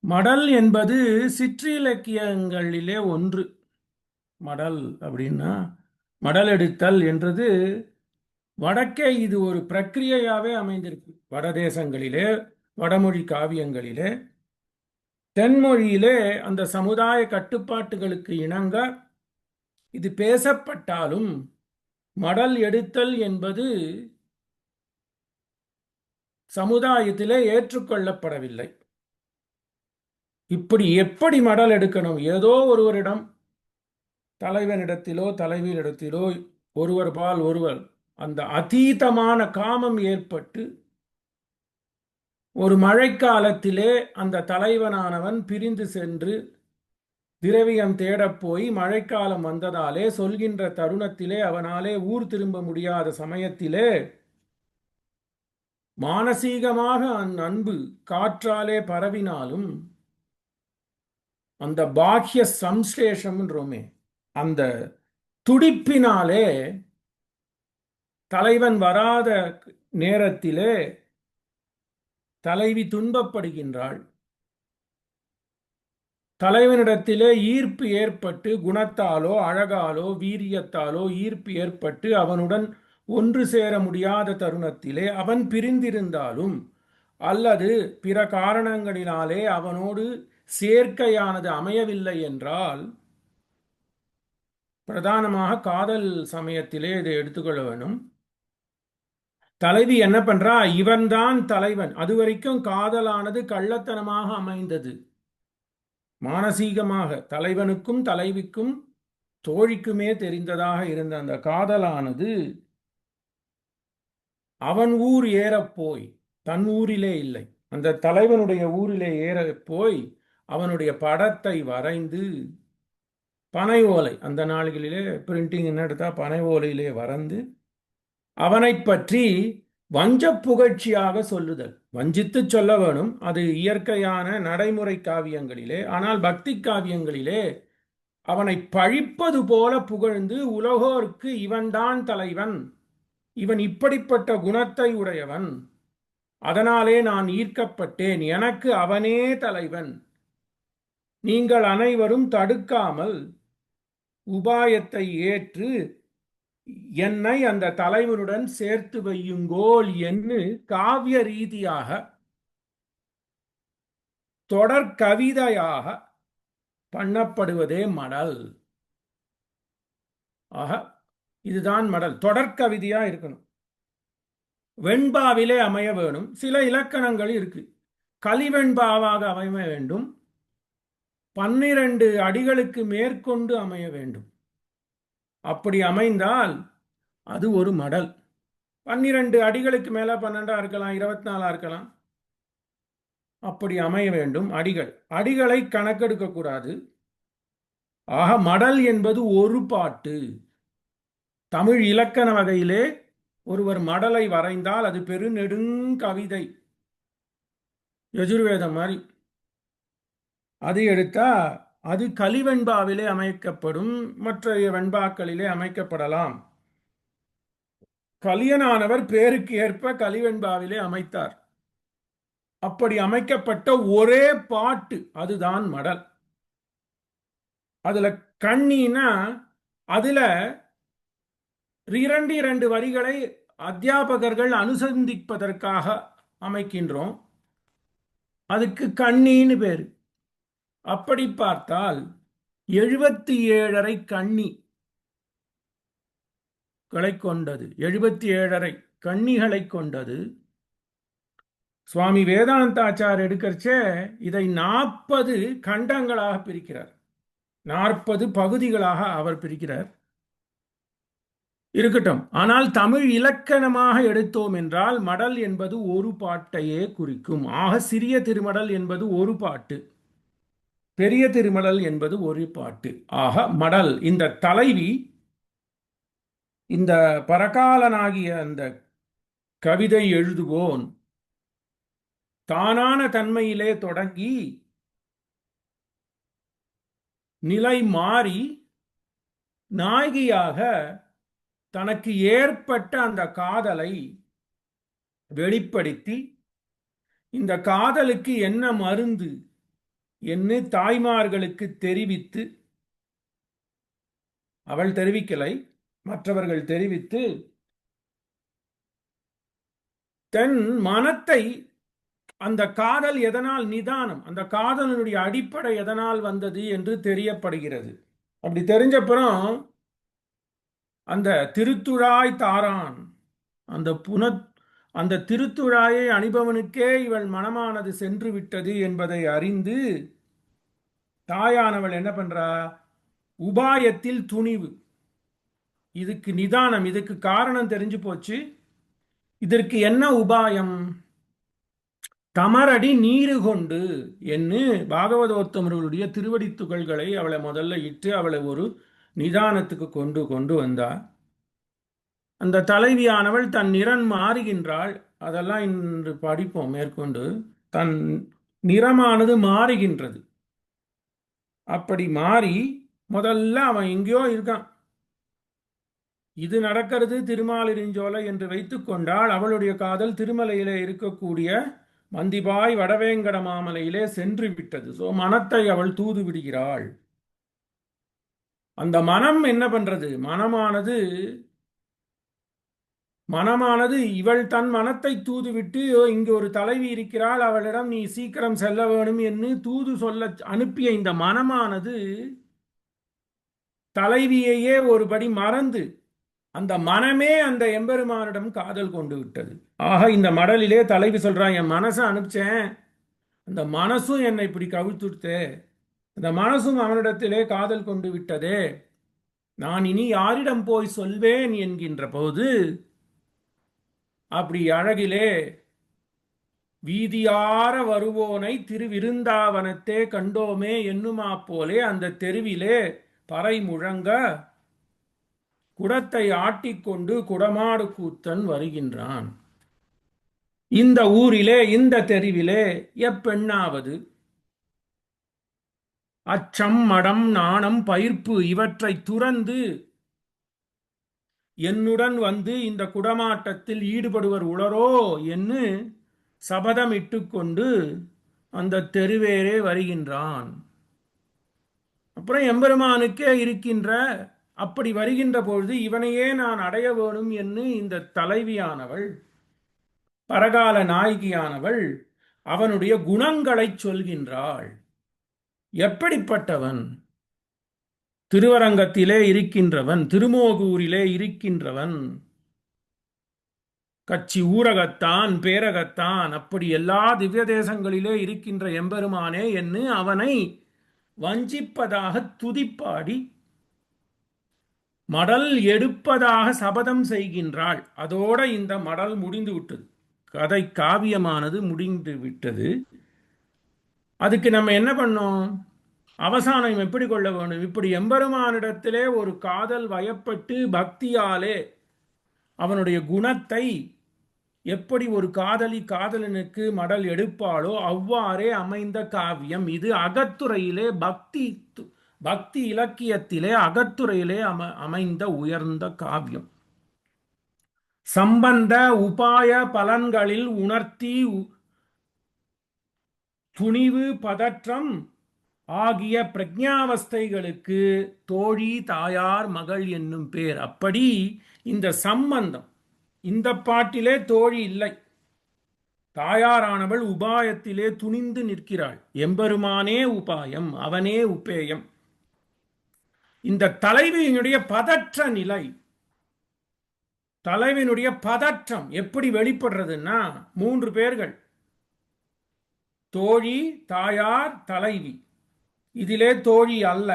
மடல் என்பது சிற்றிலக்கியங்களிலே ஒன்று. மடல் அப்படின்னா மடல் எடுத்தல் என்றது வடக்கே இது ஒரு பிரக்கிரியையாவே அமைந்திருக்கு. வடதேசங்களிலே, வடமொழி காவியங்களிலே, தென்மொழியிலே அந்த சமுதாய கட்டுப்பாட்டுகளுக்கு இணங்க இது பேசப்பட்டாலும் மடல் எடுத்தல் என்பது சமுதாயத்திலே ஏற்றுக்கொள்ளப்படவில்லை. இப்படி எப்படி மடல் எடுக்கணும்? ஏதோ ஒருவரிடம், தலைவனிடத்திலோ தலைவியிடத்திலோ, ஒருவர் பால் ஒருவர் அந்த அதீதமான காமம் ஏற்பட்டு ஒரு மழைக்காலத்திலே அந்த தலைவனானவன் பிரிந்து சென்று திரவியம் தேடப் போய் மழைக்காலம் வந்ததாலே சொல்கின்ற தருணத்திலே அவனாலே ஊர் திரும்ப முடியாத சமயத்திலே மானசீகமாக அன்பு காற்றாலே பரவினாலும் அந்த பாக்கிய சம்ஸ்லேஷம்ன்றோமே, அந்த துடிப்பினாலே தலைவன் வராத நேரத்திலே தலைவி துன்பப்படுகின்றாள். தலைவனிடத்திலே ஈர்ப்பு ஏற்பட்டு, குணத்தாலோ அழகாலோ வீரியத்தாலோ ஈர்ப்பு ஏற்பட்டு அவனுடன் ஒன்று சேர முடியாத தருணத்திலே அவன் பிரிந்திருந்தாலும் அல்லது பிற காரணங்களினாலே அவனோடு சேர்க்கையானது அமையவில்லை என்றால், பிரதானமாக காதல் சமயத்திலே இதை எடுத்துக்கொள்ள வேண்டும். தலைவி என்ன பண்றா? இவன்தான் தலைவன். அதுவரைக்கும் காதலானது கள்ளத்தனமாக அமைந்தது. மானசீகமாக தலைவனுக்கும் தலைவிக்கும் தோழிக்குமே தெரிந்ததாக இருந்த அந்த காதலானது அவன் ஊர் ஏறப்போய் தன் ஊரிலே இல்லை, அந்த தலைவனுடைய ஊரிலே ஏறப்போய் அவனுடைய படத்தை வரைந்து பனை ஓலை, அந்த நாள்களிலே பிரிண்டிங் என்ன எடுத்தா பனை ஓலையிலே வரைந்து அவனை பற்றி வஞ்ச புகழ்ச்சியாக சொல்லுதல். வஞ்சித்து சொல்ல வேணும், அது இயற்கையான நடைமுறை காவியங்களிலே. ஆனால் பக்தி காவியங்களிலே அவனை பழிப்பது போல புகழ்ந்து உலகோருக்கு இவன்தான் தலைவன், இவன் இப்படிப்பட்ட குணத்தை உடையவன், அதனாலே நான் ஈர்க்கப்பட்டேன், எனக்கு அவனே தலைவன், நீங்கள் அனைவரும் தடுக்காமல் உபாயத்தை ஏற்று என்னை அந்த தலைவனுடன் சேர்த்து வையுங்கோல் என்று காவிய ரீதியாக தொடர் கவிதையாக பண்ணப்படுவதே மடல். ஆக இதுதான் மடல். தொடர்கவிதையா இருக்கணும், வெண்பாவிலே அமைய வேணும். சில இலக்கணங்கள் இருக்கு. கலிவெண்பாவாக அமைய வேண்டும், 12 அடிகளுக்கு மேற்கொண்டு அமைய வேண்டும். அப்படி அமைந்தால் அது ஒரு மடல். 12 அடிகளுக்கு மேல 12 இருக்கலாம், 24 இருக்கலாம், அப்படி அமைய வேண்டும். அடிகளை கணக்கெடுக்க கூடாது. ஆக மடல் என்பது ஒரு பாட்டு. தமிழ் இலக்கண வகையிலே ஒருவர் மடலை வரைந்தால் அது பெருநெடுங்கவிதை, யஜுர்வேதம் மாதிரி. அது எடுத்தா அது கலிவெண்பாவிலே அமைக்கப்படும், மற்ற வெண்பாக்களிலே அமைக்கப்படலாம். கலியனானவர் பேருக்கு ஏற்ப கலிவெண்பாவிலே அமைத்தார். அப்படி அமைக்கப்பட்ட ஒரே பாட்டு அதுதான் மடல். அதுல கண்ணினா அதுல 2 வரிகளை அத்தியாபகர்கள் அனுசந்திப்பதற்காக அமைக்கின்றோம், அதுக்கு கண்ணின்னு பேரு. அப்படி பார்த்தால் 77 கண்ணிகளை கொண்டது, 77 கண்ணிகளை கொண்டது. சுவாமி வேதாந்தாச்சார் எடுக்கிறச்சே இதை 40 கண்டங்களாக பிரிக்கிறார், 40 பகுதிகளாக அவர் பிரிக்கிறார். இருக்கட்டும். ஆனால் தமிழ் இலக்கணமாக எடுத்தோம் என்றால் மடல் என்பது ஒரு பாட்டையே குறிக்கும். ஆக சிறிய திருமடல் என்பது ஒரு பாட்டு, பெரிய திருமடல் என்பது ஒரு பாட்டு. ஆக மடல், இந்த தலைவி, இந்த பரகாலனாகிய அந்த கவிதை எழுதுவோன் தானான தன்மையிலே தொடங்கி நிலை மாறி நாயகியாக தனக்கு ஏற்பட்ட அந்த காதலை வெளிப்படுத்தி இந்த காதலுக்கு என்ன மருந்து என்று தாய்மார்களுக்கு தெரிவித்து, அவள் தெரிவிக்கலை, மற்றவர்கள் தெரிவித்து, தன் மனத்தை, அந்த காதல் எதனால் நிதானம், அந்த காதலனுடைய அடிப்படை எதனால் வந்தது என்று தெரியப்படுகிறது. அப்படி தெரிஞ்சப்புறம் அந்த திருத்துழாய் தாரான், அந்த அந்த திருத்துழாயை அணிபவனுக்கே இவள் மனமானது சென்று விட்டது என்பதை அறிந்து தாயானவள் என்ன பண்றா? உபாயத்தில் துணிவு. இதுக்கு நிதானம், இதுக்கு காரணம் தெரிஞ்சு போச்சு. இதற்கு என்ன உபாயம்? தமரடி நீரு கொண்டு என்று பாகவதோத்தமர்களுடைய திருவடி துகள்களை அவளை முதல்ல இட்டு அவளை ஒரு நிதானத்துக்கு கொண்டு கொண்டு வந்தார். அந்த தலைவியானவள் தன் நிறம் மாறுகின்றாள். அதெல்லாம் இன்று படிப்போம் மேற்கொண்டு. தன் நிறமானது மாறுகின்றது. அப்படி மாறி முதல்ல அவன் எங்கேயோ இருக்கான். இது நடக்கிறது திருமாலிருஞ்சோலை என்று வைத்துக் கொண்டால் அவளுடைய காதல் திருமலையிலே இருக்கக்கூடிய மந்திபாய் வடவேங்கட மாமலையிலே சென்று விட்டது. சோ மனத்தை அவள் தூது விடுகிறாள். அந்த மனம் என்ன பண்றது? மனமானது இவள் தன் மனத்தை தூதுவிட்டு, இங்கு ஒரு தலைவி இருக்கிறாள், அவளிடம் நீ சீக்கிரம் செல்ல வேணும் என்று தூது சொல்ல அனுப்பிய இந்த மனமானது தலைவியையே ஒருபடி மறந்து அந்த மனமே அந்த எம்பெருமானிடம் காதல் கொண்டு விட்டது. ஆக இந்த மடலிலே தலைவி சொல்றான், என் மனசை அனுப்பிச்சேன், அந்த மனசும் என்னை இப்படி கவிழ்த்துடுத்தே, அந்த மனசும் அவனிடத்திலே காதல் கொண்டு விட்டதே, நான் இனி யாரிடம் போய் சொல்வேன் என்கின்ற போது அப்படி அழகிலே வீதியார வருவோனை திருவிருந்தாவனத்தே கண்டோமே என்னுமா போலே அந்த தெருவிலே பறை முழங்க குடத்தை ஆட்டிக்கொண்டு குடமாடு கூத்தன் வருகின்றான். இந்த ஊரிலே, இந்த தெருவிலே எப்பெண்ணாவது அச்சம், மடம், நாணம், பயிர்ப்பு இவற்றை துறந்து என்னுடன் வந்து இந்த குடமாட்டத்தில் ஈடுபடுவர் உளரோ என்று சபதமிட்டு கொண்டு அந்த தெருவேரே வருகின்றான். அப்புறம் எம்பெருமானுக்கே இருக்கின்ற, அப்படி வருகின்ற பொழுது இவனையே நான் அடைய வேணும் என்று இந்த தலைவியானவள், பரகால நாயகியானவள் அவனுடைய குணங்களை சொல்கின்றாள். எப்படிப்பட்டவன்? திருவரங்கத்திலே இருக்கின்றவன், திருமோகூரிலே இருக்கின்றவன், கட்சி ஊரகத்தான், பேரகத்தான், அப்படி எல்லா திவ்ய தேசங்களிலே இருக்கின்ற எம்பெருமானே என்று அவனை வஞ்சிப்பதாக துதிப்பாடி மடல் எடுப்பதாக சபதம் செய்கின்றாள். அதோட இந்த மடல் முடிந்து விட்டது. கதை காவியமானது முடிந்து விட்டது. அதுக்கு நம்ம என்ன பண்ணோம்? அவசானம் எப்படி கொள்ள வேண்டும்? இப்படி எம்பெருமானிடத்திலே ஒரு காதல் வயப்பட்டு பக்தியாலே அவனுடைய குணத்தை எப்படி ஒரு காதலி காதலனுக்கு மடல் எடுப்பாளோ அவ்வாறே அமைந்த காவியம் இது. அகத்துறையிலே பக்தி இலக்கியத்திலே அகத்துறையிலே அமைந்த உயர்ந்த காவியம். சம்பந்த உபாய பலன்களில் உணர்த்தி துணிவு பதற்றம் ஆகிய பிரஜாவஸ்தைகளுக்கு தோழி தாயார் மகள் என்னும் பேர். அப்படி இந்த சம்பந்தம், இந்த பாட்டிலே தோழி இல்லை, தாயாரானவள் உபாயத்திலே துணிந்து நிற்கிறாள். எம்பெருமானே உபாயம், அவனே உபேயம். இந்த தலைவியினுடைய பதற்ற நிலை, தலைவியினுடைய பதற்றம் எப்படி வெளிப்படுறதுன்னா, 3 பேர்கள், தோழி, தாயார், தலைவி. இதிலே தோழி அல்ல,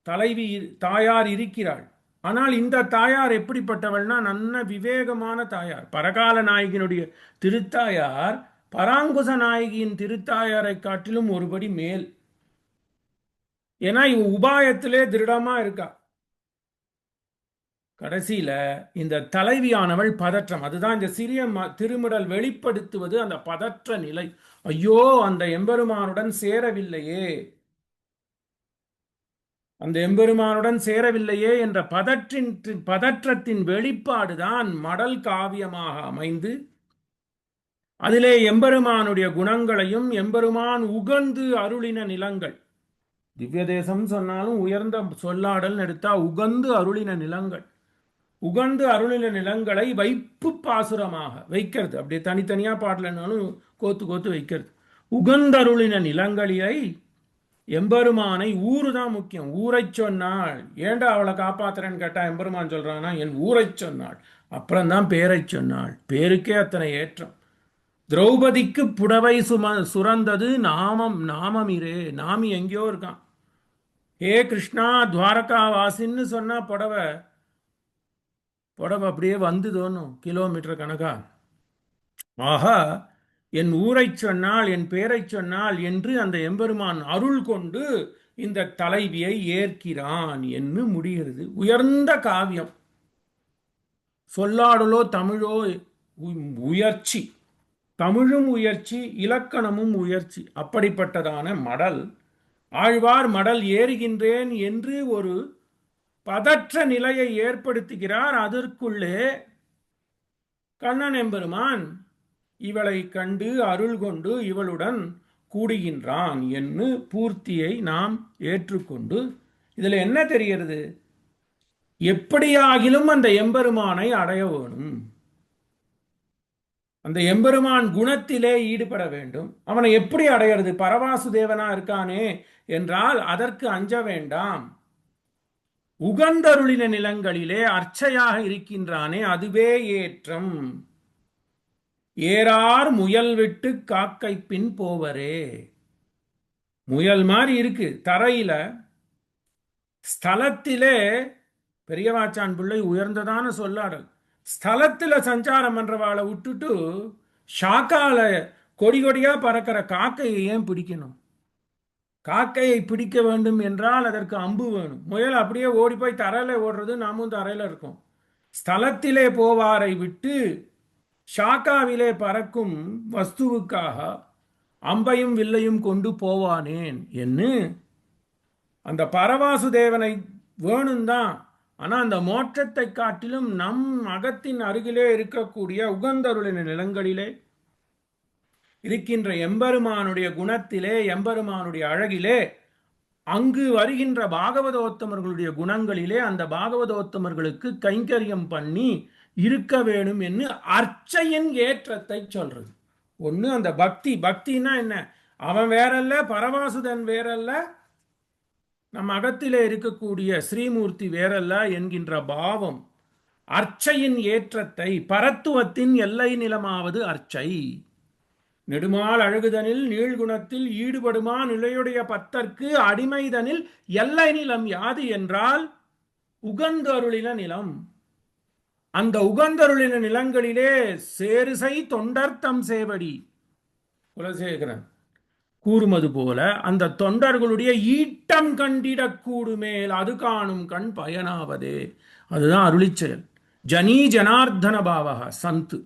தலைவி, தாயார் இருக்கிறாள். ஆனால் இந்த தாயார் எப்படிப்பட்டவள்னா நல்ல விவேகமான தாயார். பரகால நாயகியினுடைய திருத்தாயார் பராங்குச நாயகியின் திருத்தாயாரை காட்டிலும் ஒருபடி மேல். ஏன்னா இவ உபாயத்திலே திருடமா இருக்கா. கடைசியில இந்த தலைவியானவள் பதற்றம், அதுதான் இந்த சிறிய திருமுடல் வெளிப்படுத்துவது, அந்த பதற்ற நிலை. ஐயோ, அந்த எம்பெருமானுடன் சேரவில்லையே, அந்த எம்பெருமானுடன் சேரவில்லையே என்ற பதற்றத்தின் வெளிப்பாடுதான் மடல் காவியமாக அமைந்து அதிலே எம்பெருமானுடைய குணங்களையும் எம்பெருமான் உகந்து அருளின நிலங்கள், திவ்ய தேசம் சொன்னாலும் உயர்ந்த சொல்லாடல் எடுத்தா உகந்து அருளின நிலங்கள், உகந்து அருளின நிலங்களை வைப்பு பாசுரமாக வைக்கிறது. அப்படியே தனித்தனியா பாடலனாலும் கோத்து கோத்து வைக்கிறது. உகந்தருளின நிலங்களிலை எம்பெருமானை, ஊரு தான் முக்கியம். ஊரை சொன்னாள், ஏண்டா அவளை காப்பாத்துறேன்னு கேட்டா எம்பெருமான் சொல்றானா என் ஊரை சொன்னாள், அப்புறம்தான் பேரை சொன்னாள். பேருக்கே அத்தனை ஏற்றம். திரௌபதிக்கு புடவை சுரந்தது நாமம், நாமமிரே, நாமி எங்கேயோ இருக்கான். ஹே கிருஷ்ணா துவாரகா வாசின்னு சொன்னா புடவை புடவை அப்படியே வந்து தோணும் கிலோமீட்டர் கணக்கா. ஆஹா, என் ஊரை சொன்னால் என் பேரை சொன்னால் என்று அந்த எம்பெருமான் அருள் கொண்டு இந்த தலைவியை ஏற்கிறான் என்று முடிகிறது. உயர்ந்த காவியம். சொல்லாடலோ தமிழோ உயர்ச்சி, தமிழும் உயர்ச்சி, இலக்கணமும் உயர்ச்சி. அப்படிப்பட்டதான மடல், ஆழ்வார் மடல் ஏறுகின்றேன் என்று ஒரு பதற்ற நிலையை ஏற்படுத்துகிறார். அதற்குள்ளே கண்ணன் எம்பெருமான் இவளை கண்டு அருள் கொண்டு இவளுடன் கூடுகின்றான் என்று பூர்த்தியை நாம் ஏற்றுக்கொண்டு, இதில் என்ன தெரிகிறது? எப்படியாகிலும் அந்த எம்பெருமானை அடைய வேணும், அந்த எம்பெருமான் குணத்திலே ஈடுபட வேண்டும். அவனை எப்படி அடையிறது? பரவாசுதேவனா இருக்கானே என்றால் அதற்கு அஞ்ச வேண்டாம். உகந்தருளின நிலங்களிலே அர்ச்சையாக இருக்கின்றானே அதுவே ஏற்றம். ஏறார் முயல் விட்டு காக்கை பின் போவரே. முயல் மாதிரி இருக்கு தரையில, ஸ்தலத்திலே பெரியவாச்சான் பிள்ளை உயர்ந்ததான சொல்லாடல். ஸ்தலத்தில் சஞ்சாரம் பண்றவாளை விட்டுட்டு ஷாக்கால கொடி கொடியா பறக்கிற காக்கையை ஏன் பிடிக்கணும்? காக்கையை பிடிக்க வேண்டும் என்றால் அதற்கு அம்பு வேணும். முயல் அப்படியே ஓடி போய் தரையில ஓடுறது, நாமும் தரையில இருக்கோம். ஸ்தலத்திலே போவாரை விட்டு ஷாக்காவிலே பறக்கும் வஸ்துவுக்காக அம்பையும் வில்லையும் கொண்டு போவானேன் என்று அந்த பரவாசுதேவனை வேணும் தான். ஆனால் அந்த மோட்சத்தை காட்டிலும் நம் அகத்தின் அருகிலே இருக்கக்கூடிய உகந்தருளின நிலங்களிலே இருக்கின்ற எம்பெருமானுடைய குணத்திலே, எம்பெருமானுடைய அழகிலே, அங்கு வருகின்ற பாகவதோத்தமர்களுடைய குணங்களிலே அந்த பாகவதோத்தமர்களுக்கு கைங்கரியம் பண்ணி இருக்க வேணும் என்று அர்ச்சையின் ஏற்றத்தை சொல்றது. ஒன்று அந்த பக்தி. பக்தினா என்ன? அவன் வேறல்ல, பரவாசுதன் வேறல்ல, நம் அகத்திலே இருக்கக்கூடிய ஸ்ரீமூர்த்தி வேறல்ல என்கின்ற பாவம். அர்ச்சையின் ஏற்றத்தை, பரத்துவத்தின் எல்லை நிலமாவது அர்ச்சை. நெடுமால் அழகுதனில் நீழ்குணத்தில் ஈடுபடுமா நிலையுடைய பத்தற்கு அடிமைதனில் எல்லை நிலம் யாது என்றால் உகந்தருளின நிலம். அந்த உகந்தருளின நிலங்களிலே சேருசை தொண்டர்த்தம் சேவடி குலசேகரன் கூறுமது போல அந்த தொண்டர்களுடைய ஈட்டம் கண்டிடக்கூடுமேல் அது காணும் கண் பயனாவதே. அதுதான் அருளிச் செயல். ஜனீ ஜனார்தன பாவகா சந்து.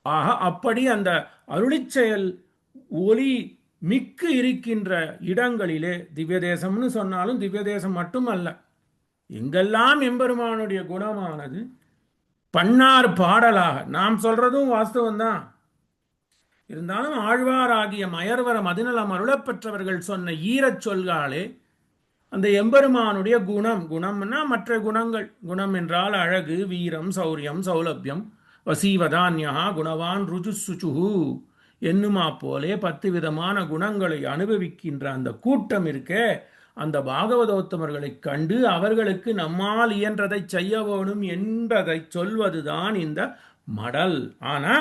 ஆக அப்படி அந்த அருளிச் செயல் ஒளி மிக்கு இருக்கின்ற இடங்களிலே, திவ்ய தேசம்னு சொன்னாலும் திவ்ய தேசம் மட்டுமல்ல, எங்கெல்லாம் எம்பெருமானுடைய குணமானது பன்னார் பாடலாக நாம் சொல்றதும் வாஸ்தவம்தான். இருந்தாலும் ஆழ்வாராகிய மயர்வர மதிநலம் அருளப்பெற்றவர்கள் சொன்ன ஈரச் சொல்காலே அந்த எம்பெருமானுடைய குணம், குணம்னா மற்ற குணங்கள், குணம் என்றால் அழகு, வீரம், சௌரியம், சௌலபியம், வசீவதான்யா குணவான் ருஜு சுச்சுஹு என்னுமா போலே 10 விதமான குணங்களை அனுபவிக்கின்ற அந்த கூட்டம் இருக்கே, அந்த பாகவதோத்தமர்களை கண்டு அவர்களுக்கு நம்மால் இயன்றதை செய்ய வேணும் என்பதை சொல்வதுதான் இந்த மடல். ஆனா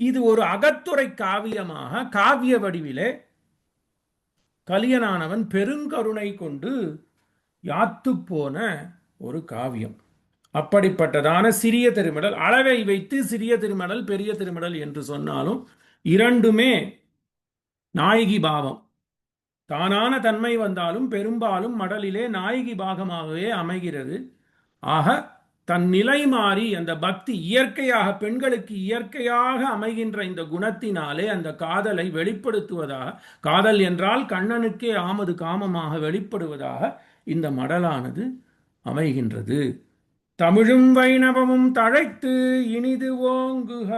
இது ஒரு அகத்துறை காவியமாக காவிய வடிவிலே கலியனானவன் பெருங்கருணை கொண்டு யாத்து போன ஒரு காவியம். அப்படிப்பட்டதான சிறிய திருமடல், அளவை வைத்து சிறிய திருமடல் பெரிய திருமடல் என்று சொன்னாலும் இரண்டுமே நாயகி பாவம். தானான தன்மை வந்தாலும் பெரும்பாலும் மடலிலே நாயகி பாகமாகவே அமைகிறது. ஆக தன் நிலை மாறி அந்த பக்தி இயற்கையாக, பெண்களுக்கு இயற்கையாக அமைகின்ற இந்த குணத்தினாலே அந்த காதலை வெளிப்படுத்துவதாக, காதல் என்றால் கண்ணனுக்கே ஆமது காமமாக வெளிப்படுவதாக இந்த மடலானது அமைகின்றது. தமிழும் வைணவமும் தழைத்து இனிது ஓங்குக.